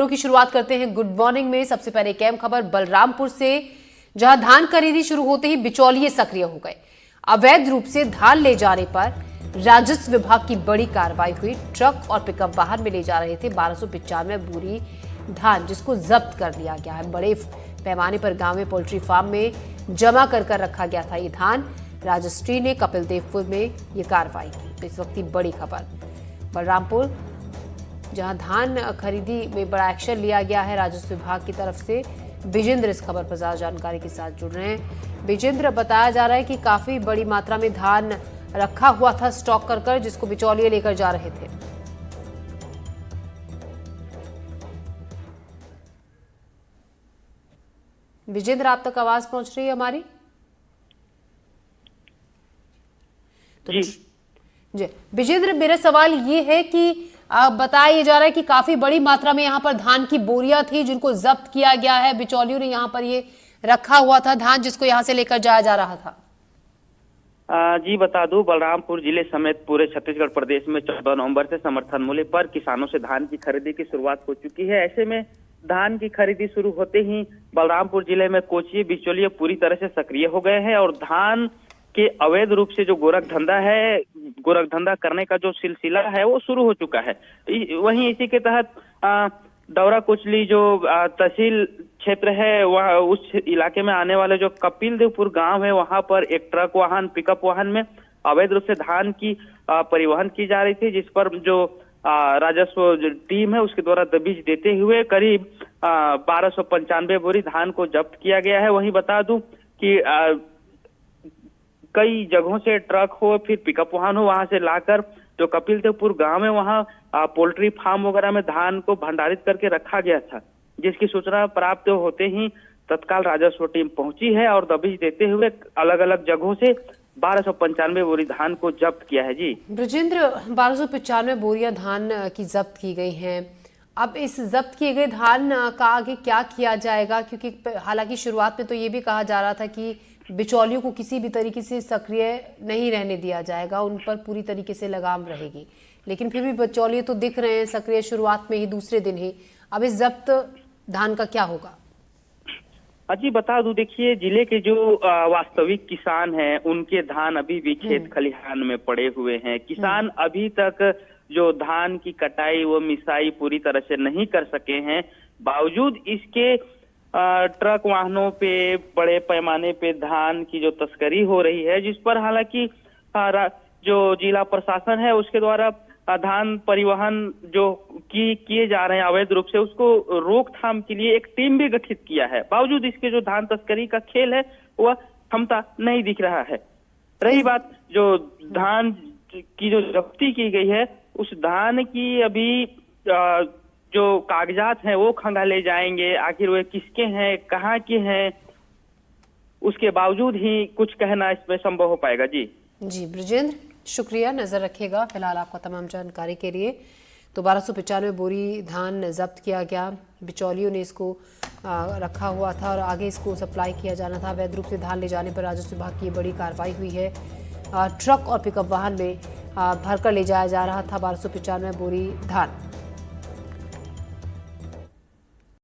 की शुरुआत करते हैं गुड मॉर्निंग में। सबसे पहले एक अहम खबर बलरामपुर से, जहां धान खरीदी शुरू होते ही बिचौलिए सक्रिय हो गए। अवैध रूप से धान ले जाने पर राजस्व विभाग की बड़ी कार्रवाई हुई। ट्रक और पिकअप वाहन में ले जा रहे थे 1295 बोरी धान, जिसको जब्त कर लिया गया है। बड़े पैमाने पर गांव में पोल्ट्री फार्म में जमा कर रखा गया था ये धान। राजश्री ने कपिलदेवपुर में ये कार्रवाई की। इस वक्त की बड़ी खबर बलरामपुर, जहां धान खरीदी में बड़ा एक्शन लिया गया है राजस्व विभाग की तरफ से। विजेंद्र इस खबर पर ज्यादा जानकारी के साथ जुड़ रहे हैं। विजेंद्र, बताया जा रहा है कि काफी बड़ी मात्रा में धान रखा हुआ था स्टॉक कर जिसको बिचौलिए लेकर जा रहे थे। विजेंद्र, आप तक आवाज पहुंच रही है हमारी? जी जी विजेंद्र, मेरा सवाल ये है कि बताया जा रहा है कि काफी बड़ी मात्रा में यहाँ पर धान की बोरियां थी जिनको जब्त किया गया है। बिचौलियों ने यहाँ पर ये रखा हुआ था धान, जिसको यहाँ से लेकर जाया जा रहा था। जी बता दूं, बलरामपुर जिले समेत पूरे छत्तीसगढ़ प्रदेश में 14 नवंबर से समर्थन मूल्य पर किसानों से धान की खरीदी की शुरुआत हो चुकी है। ऐसे में धान की खरीदी शुरू होते ही बलरामपुर जिले में कोचिए बिचौलिए पूरी तरह से सक्रिय हो गए हैं और धान के अवैध रूप से जो गोरख धंधा करने का जो सिलसिला है वो शुरू हो चुका है। वहीं इसी के तहत दौरा कुचली जो तहसील क्षेत्र है, वह उस इलाके में आने वाले जो कपिलदेवपुर गांव है, वहां पर एक ट्रक वाहन पिकअप वाहन में अवैध रूप से धान की परिवहन की जा रही थी, जिस पर जो राजस्व टीम है उसके द्वारा दबिश देते हुए करीब 1295 बोरी धान को जब्त किया गया है। वहीं बता दूं कि कई जगहों से ट्रक हो फिर पिकअप वाहन हो, वहां से लाकर जो कपिलदेवपुर गांव है वहां पोल्ट्री फार्म वगैरह में धान को भंडारित करके रखा गया था, जिसकी सूचना प्राप्त होते ही तत्काल राजस्व टीम पहुंची है और दबिश देते हुए अलग अलग जगहों से 1295 बोरी धान को जब्त किया है। जी ब्रजेंद्र, 1295 बोरियां धान की जब्त की गई हैं। अब इस जब्त किए गए धान का आगे क्या किया जाएगा? क्योंकि हालांकि शुरुआत में तो ये भी कहा जा रहा था कि बिचौलियों को किसी भी तरीके से सक्रिय नहीं रहने दिया जाएगा, उन पर पूरी तरीके से लगाम रहेगी, लेकिन फिर भी बिचौलिए तो दिख रहे हैं सक्रिय शुरुआत में ही, दूसरे दिन ही। अब इस जब्त धान का क्या होगा? अजी बता दूं, देखिए जिले के जो वास्तविक किसान हैं उनके धान अभी भी खेत खलिहान में पड़े हुए हैं। किसान अभी तक जो धान की कटाई वो मिसाई पूरी तरह से नहीं कर सके हैं। बावजूद इसके ट्रक वाहनों पे बड़े पैमाने पे धान की जो तस्करी हो रही है, जिस पर हालांकि जो जिला प्रशासन है उसके द्वारा धान परिवहन जो किए जा रहे हैं अवैध रूप से, उसको रोकथाम के लिए एक टीम भी गठित किया है। बावजूद इसके जो धान तस्करी का खेल है वह थमता नहीं दिख रहा है। रही बात जो धान की जो जब्ती की गई है, उस धान की अभी जो कागजात हैं वो खंगाले जाएंगे, आखिर वे किसके हैं, कहाँ के हैं, उसके बावजूद ही कुछ कहना इसमें संभव हो पाएगा। जी ब्रजेंद्र, शुक्रिया, नजर रखेगा फिलहाल आपका तमाम जानकारी के लिए। तो 1295 बोरी धान जब्त किया गया। बिचौलियों ने इसको रखा हुआ था और आगे इसको सप्लाई किया जाना था। अवैध रूप से धान ले जाने पर राजस्व विभाग की बड़ी कार्रवाई हुई है। ट्रक और पिकअप वाहन में भरकर ले जाया जा रहा था 1295 बोरी धान।